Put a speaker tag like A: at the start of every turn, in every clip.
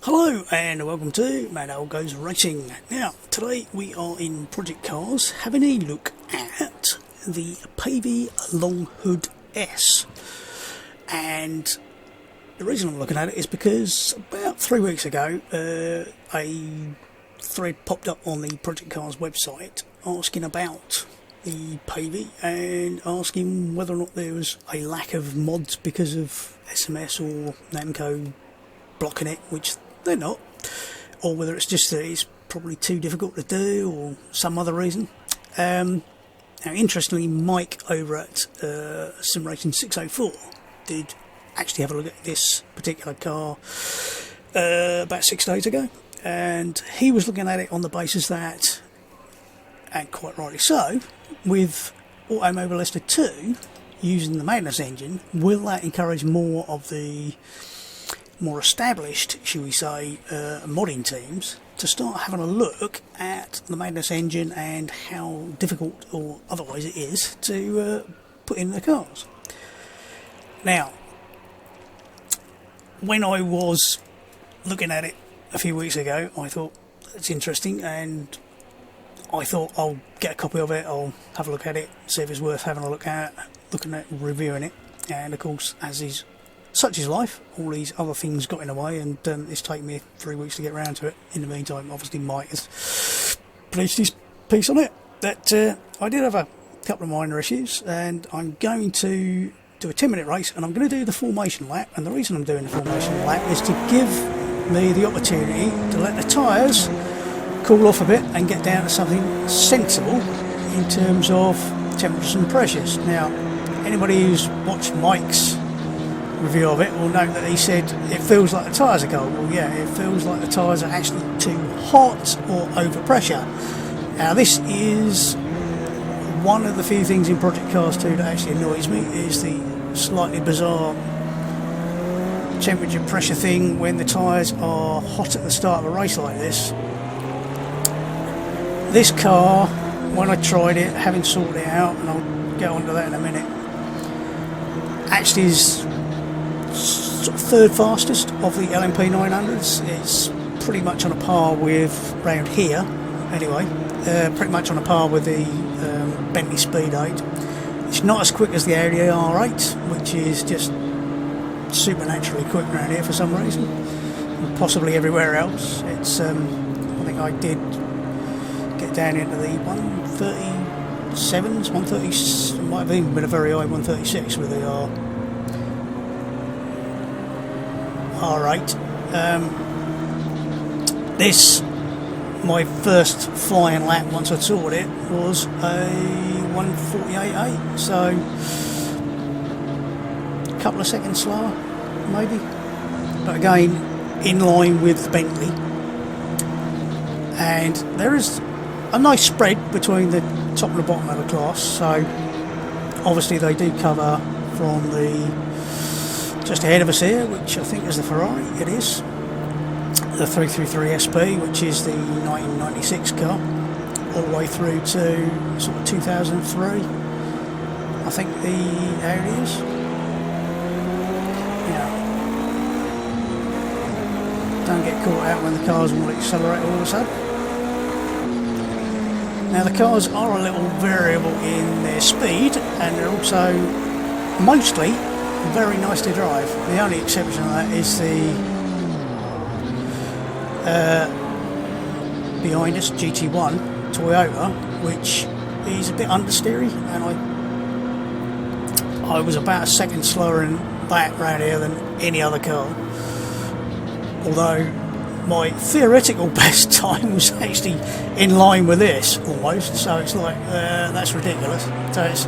A: Hello and welcome to Mad Owl Goes Racing. Now, today we are in Project Cars having a look at the Pavey Longhood S. And the reason I'm looking at it is because about 3 weeks ago a thread popped up on the Project Cars website asking about the Pavey and asking whether or not there was a lack of mods because of SMS or Namco blocking it, which they're not, or whether it's just that it's probably too difficult to do or some other reason. Now, interestingly, Mike over at Sim Racing 604 did actually have a look at this particular car about 6 days ago, and he was looking at it on the basis that, and quite rightly so, with Automobilista 2 using the Magnus engine, will that encourage more of the more established, shall we say, modding teams to start having a look at the Magnus engine and how difficult or otherwise it is to put in the cars? Now, when I was looking at it a few weeks ago, I thought it's interesting, and I thought I'll get a copy of it, I'll have a look at it, see if it's worth having a look at, reviewing it. And of course, as is such is life, all these other things got in the way, and it's taken me 3 weeks to get around to it. In the meantime, obviously Mike has produced his piece on it. That I did have a couple of minor issues, and I'm going to do a 10-minute race, and I'm going to do the formation lap. And the reason I'm doing the formation lap is to give me the opportunity to let the tyres cool off a bit and get down to something sensible in terms of temperatures and pressures. Now, anybody who's watched Mike's review of it will note that he said it feels like the tyres are cold. Well, yeah, it feels like the tyres are actually too hot or over pressure. Now, this is one of the few things in Project Cars 2 that actually annoys me, is the slightly bizarre temperature pressure thing when the tyres are hot at the start of a race like this. This car, when I tried it, having sorted it out, and I'll get onto that in a minute, actually is sort of third fastest of the LMP 900s. It's pretty much on a par with, round here anyway, pretty much on a par with the Bentley Speed 8. It's not as quick as the Audi R8, which is just supernaturally quick around here for some reason, and possibly everywhere else. It's I think I did get down into the 137s, 130s, might have even been a very high 136 with the R8. This, my first flying lap once I sorted it, was a 148.8, so a couple of seconds slower maybe, but again in line with Bentley. And there is a nice spread between the top and the bottom of the class, so obviously they do cover from the just ahead of us here, which I think is the Ferrari. It is the 333 SP, which is the 1996 car, all the way through to sort of 2003, I think the Audi is. Yeah. Don't get caught out when the cars will accelerate all of a sudden. Now, the cars are a little variable in their speed, and they're also mostly very nice to drive. The only exception to that is the behind us GT1 Toyota, which is a bit understeery, and I was about a second slower in that round here than any other car, although my theoretical best time was actually in line with this almost, so it's like that's ridiculous. So it's,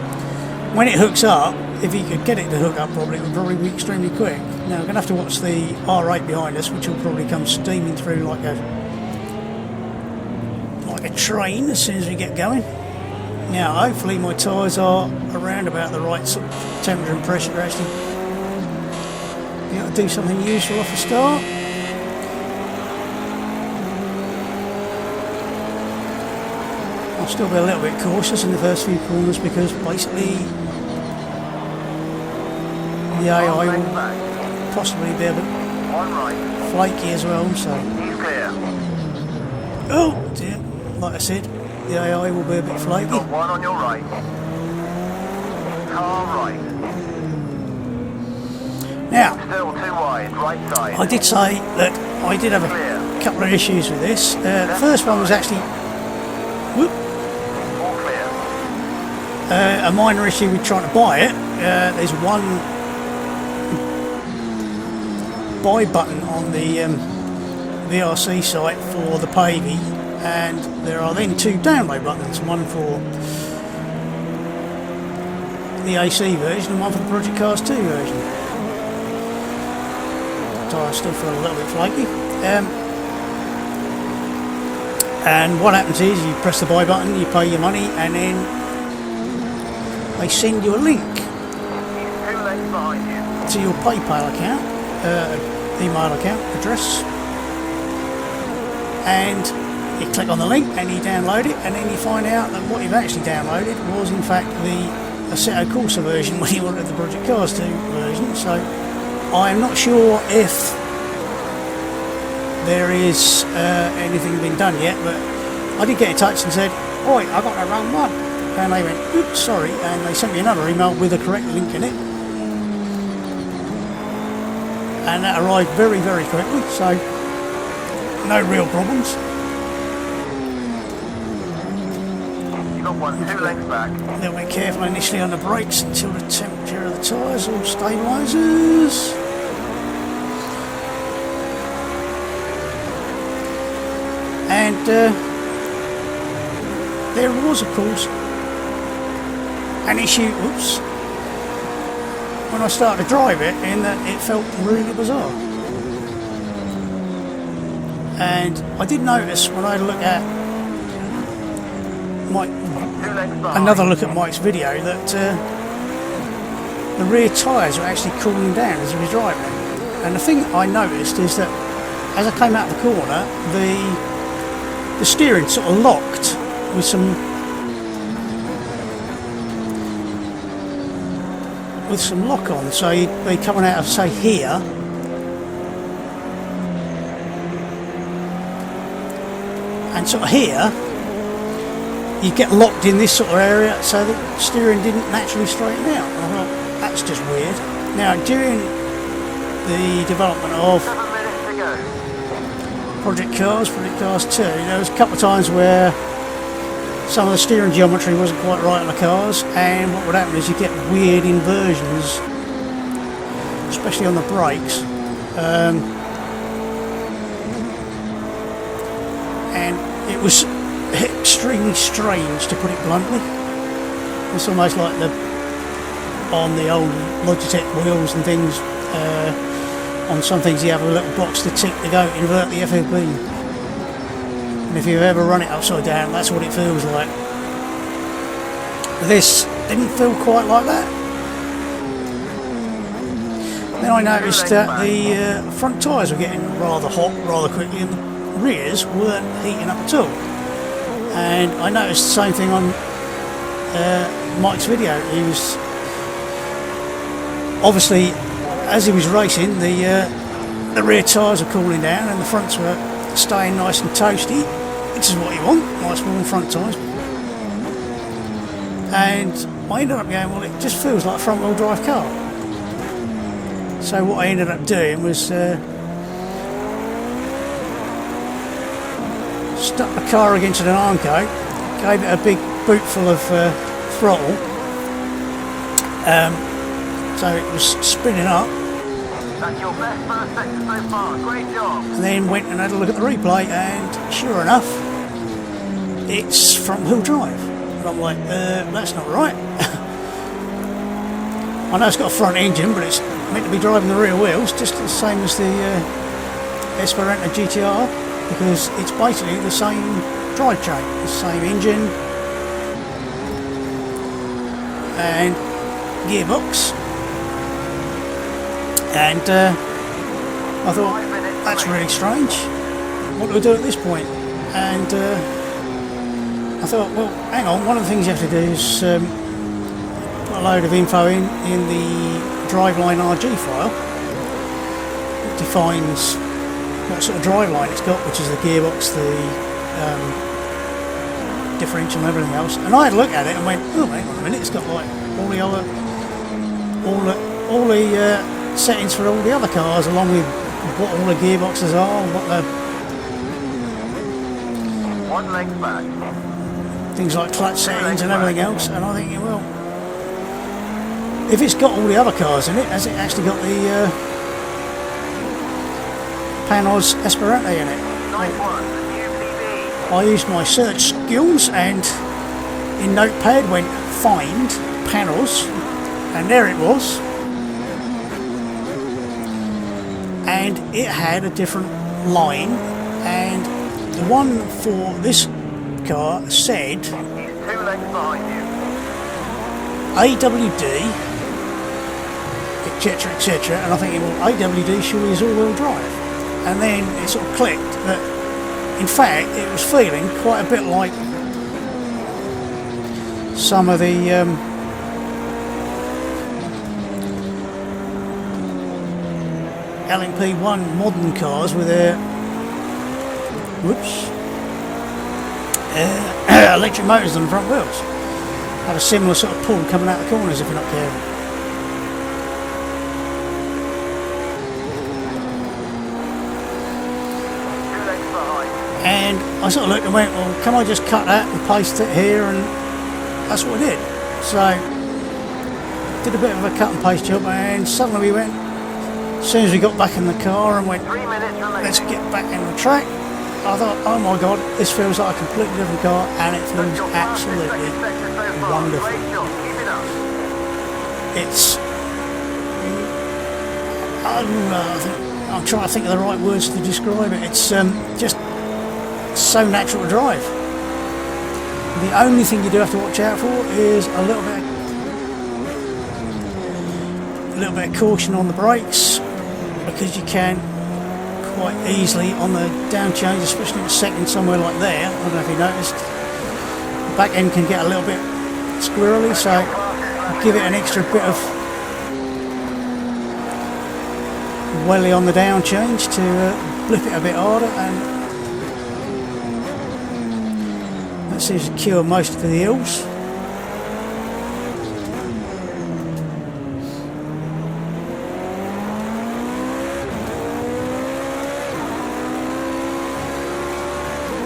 A: when it hooks up, if you could get it to hook up properly, it would probably be extremely quick. Now, we're going to have to watch the R8 behind us, which will probably come steaming through like a train as soon as we get going. Now, hopefully my tyres are around about the right sort of temperature and pressure to actually be able to do something useful off the start. I'll still be a little bit cautious in the first few corners, because basically the AI will possibly be a bit flaky as well, so...
B: He's clear.
A: Oh dear, like I said, the AI will be a bit flaky.
B: Got one on your right. Car right.
A: Now,
B: Still too wide, right side.
A: I did say that I did have a couple of issues with this. The first one was actually whoop,
B: All clear.
A: a minor issue with trying to buy it. There's one buy button on the VRC site for the Pavey, and there are then two download buttons, one for the AC version and one for the Project Cars 2 version. I still feel a little bit flaky. And what happens is you press the buy button, you pay your money, and then they send you a link
B: Two legs behind you.
A: to your PayPal account, email account address, and you click on the link and you download it, and then you find out that what you've actually downloaded was in fact the Assetto Corsa version when you wanted the Project Cars 2 version. So I'm not sure if there is anything been done yet, but I did get in touch and said, "Oi, I got the wrong one," and they went, "Oops, sorry," and they sent me another email with the correct link in it, and that arrived very, very quickly, so no real problems.
B: You got one, two legs back.
A: A little bit careful initially on the brakes until the temperature of the tyres all stabilises. And there was, of course, an issue, oops, when I started to drive it, in that it felt really bizarre. And I did notice when I had a look at another look at Mike's video that the rear tyres were actually cooling down as he was driving. And the thing I noticed is that as I came out of the corner, the steering sort of locked with some lock on, so you'd be coming out of, say, here, and sort of here you get locked in this sort of area, so the steering didn't naturally straighten out. I thought, that's just weird. Now, during the development of
B: 7 minutes to go.
A: Project Cars 2, there was a couple of times where some of the steering geometry wasn't quite right on the cars, and what would happen is you get weird inversions, especially on the brakes, and it was extremely strange, to put it bluntly. It's almost like on the old Logitech wheels and things, on some things you have a little box to tick to go invert the FOB. And if you've ever run it upside down, that's what it feels like. This didn't feel quite like that. Then I noticed that the front tyres were getting rather hot rather quickly, and the rears weren't heating up at all. And I noticed the same thing on Mike's video. He was obviously, as he was racing, the rear tyres were cooling down and the fronts were staying nice and toasty, which is what you want, nice warm front tyres. And I ended up going, well, it just feels like a front wheel drive car. So what I ended up doing was stuck the car against an Armco, gave it a big boot full of throttle, so it was spinning up.
B: That's your best first section so far. Great job.
A: And then went and had a look at the replay, and sure enough, it's front wheel drive. And I'm like, that's not right. I know it's got a front engine, but it's meant to be driving the rear wheels, just the same as the Esperanto GTR, because it's basically the same drivetrain, the same engine and gearbox. And I thought, that's really strange. What do we do at this point? And I thought, well, hang on, one of the things you have to do is put a load of info in the driveline.rg file, defines what sort of driveline it's got, which is the gearbox, the differential and everything else. And I had a look at it and went, oh, hang on a minute, it's got like all the settings for all the other cars, along with what all the gearboxes are, what the
B: One leg back.
A: things like clutch settings and everything else. And I think, well, if it's got all the other cars in it, has it actually got the Panos Esperante in it?
B: Nice one. UPV.
A: I used my search skills and in Notepad went find Panos, and there it was. And it had a different line, and the one for this car said
B: He's 2 legs behind you.
A: AWD, etc, etc, and I think, well, AWD surely is all-wheel drive. And then it sort of clicked that in fact it was feeling quite a bit like some of the LMP1 modern cars with their electric motors on the front wheels. Have a similar sort of pull coming out the corners if you're not careful. And I sort of looked and went, well, can I just cut that and paste it here? And that's what I did. So, did a bit of a cut and paste job, and suddenly we went, as soon as we got back in the car and went,
B: 3 minutes remaining.
A: let's get back in the track, I thought, oh my god, this feels like a completely different car, and it feels absolutely wonderful.
B: Great job. Keep it up.
A: It's, I'm trying to think of the right words to describe it. It's just so natural to drive. The only thing you do have to watch out for is a little bit of caution on the brakes, because you can quite easily on the down change, especially in a second somewhere like there. I don't know if you noticed, the back end can get a little bit squirrely, so give it an extra bit of welly on the down change to blip it a bit harder, and that seems to cure most of the hills.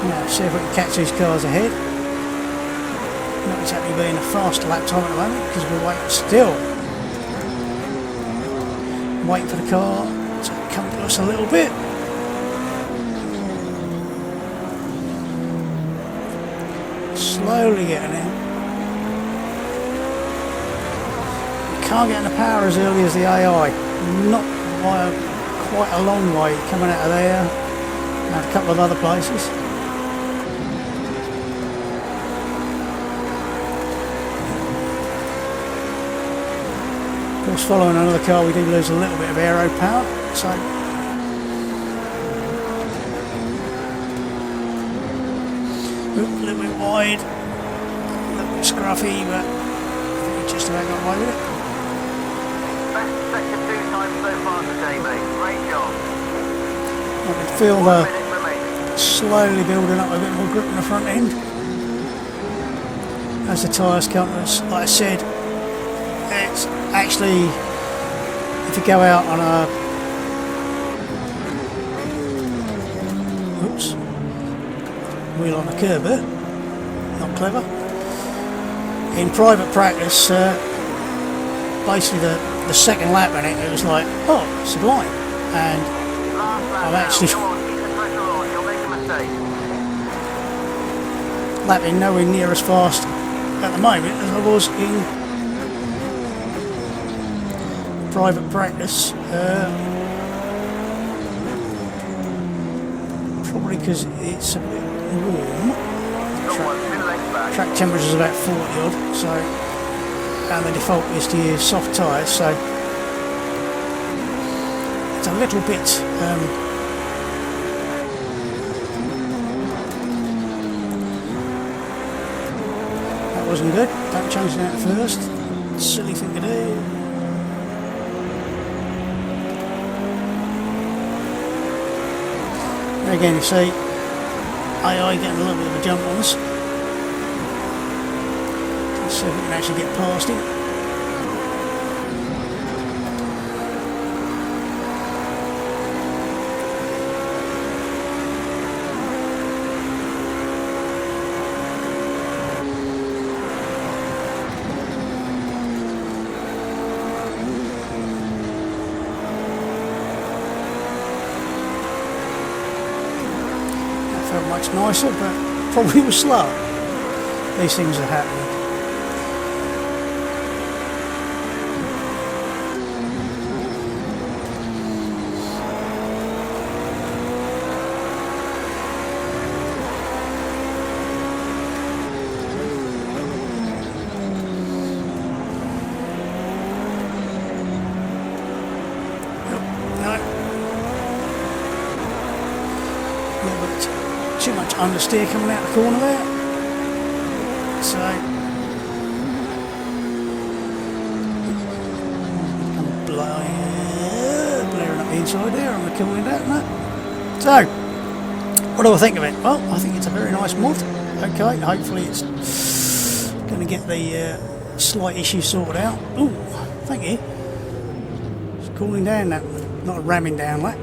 A: Now see if we can catch these cars ahead. Not exactly being a fast lap time at the moment, because we're waiting for the car to come to us a little bit. Slowly getting in. You can't get in the power as early as the AI. Not by quite a long way coming out of there and a couple of other places. Of course, following another car we do lose a little bit of aero power, so a little bit wide, a little bit scruffy, but I think we just about got away with it.
B: Best sector 2 times so far today, mate. Great job.
A: I can feel
B: 1
A: the
B: minute remaining.
A: slowly building up a bit more grip in the front end as the tyres come to us. Like I said, it's actually, if you go out on a wheel on a curb, not clever. In private practice, basically the second lap in it, it was like, oh, sublime, and I'm actually lapping nowhere near as fast at the moment as I was in private practice. Probably because it's a bit warm. Track temperature is about 40 odd, so, and the default is to use soft tyres, so it's a little bit that wasn't good. Don't change that first. Silly thing to do. Again, you see AI getting a little bit of a jump on us. Let's see if we can actually get past him. Felt much nicer, but probably was slow. These things are happening. Too much understeer coming out the corner there, so I'm blaring up the inside there. I'm recording that and that. So what do I think of it? Well, I think it's a very nice mod. Okay, hopefully it's going to get the slight issue sorted out. Oh, thank you. It's cooling down that, not ramming down that.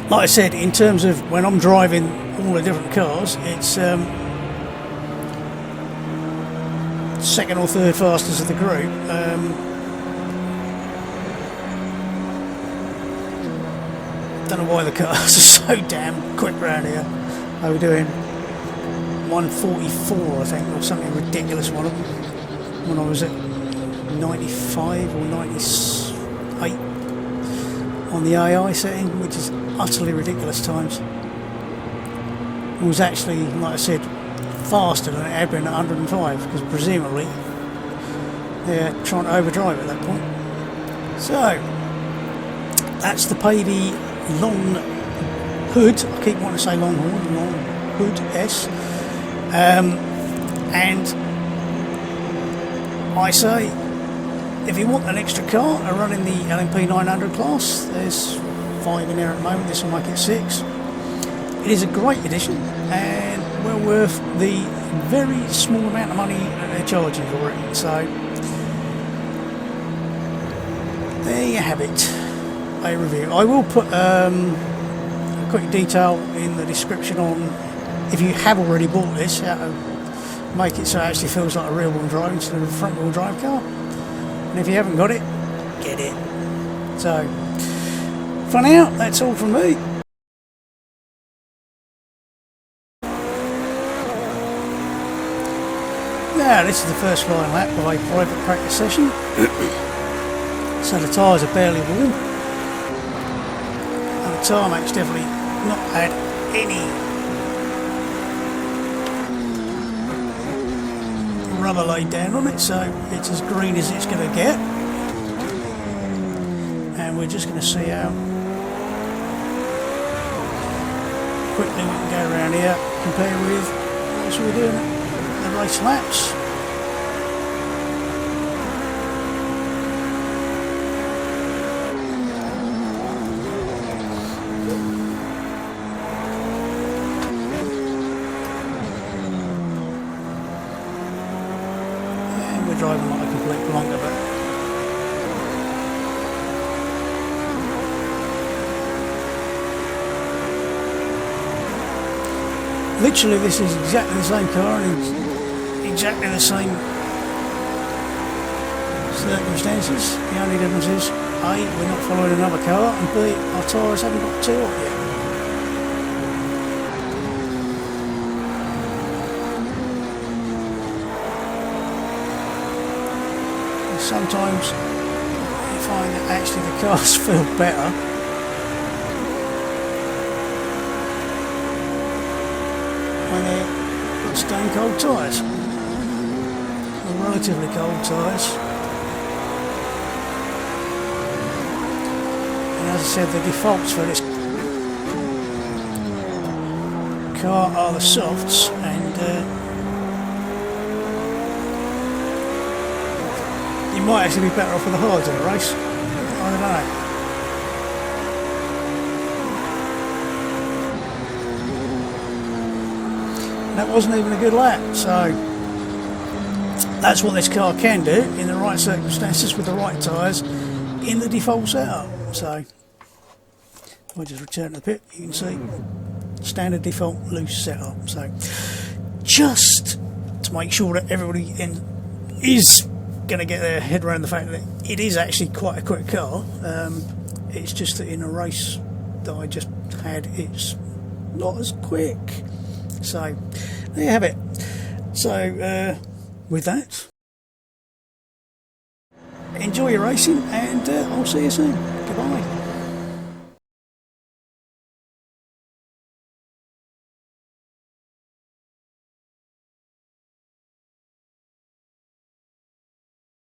A: Like I said, in terms of when I'm driving all the different cars, it's second or third fastest of the group. Don't know why the cars are so damn quick around here. They were doing 144, I think, or something ridiculous one of them, when I was at 95 or 98 on the AI setting, which is utterly ridiculous times. It was actually, like I said, faster than it had been at 105, because presumably they're trying to overdrive at that point. So that's the Pavey Longhood. I keep wanting to say Longhood S. And I say, if you want an extra car to run in the LMP 900 class, there's 5 in there at the moment. This will make it 6. It is a great addition and well worth the very small amount of money that they're charging for it. So there you have it, a review. I will put a quick detail in the description on, if you have already bought this, how to make it so it actually feels like a rear wheel drive instead of a front wheel drive car. And if you haven't got it, get it. So for now, that's all from me. Now, this is the first flying lap of a private practice session. So the tyres are barely warm. And the tarmac's definitely not had any rubber laid down on it, so it's as green as it's going to get. And we're just going to see how quickly we can go around here compared with what we're doing at the race laps. And we're driving like a complete plonker, but literally, this is exactly the same car and exactly the same circumstances. The only difference is, A, we're not following another car, and B, our tyres haven't got too hot yet. And sometimes you find that actually the cars feel better when they've got stone cold tyres, or relatively cold tyres. And as I said, the defaults for this car are the softs, and you might actually be better off with the hards in a race. I I don't know. That wasn't even a good lap, so that's what this car can do in the right circumstances with the right tyres in the default setup. So if I just return to the pit, you can see standard default loose setup. So just to make sure that everybody is going to get their head around the fact that it is actually quite a quick car. It's just that in a race that I just had, it's not as quick. So there you have it. So with that, enjoy your racing, and I'll see you soon. Goodbye.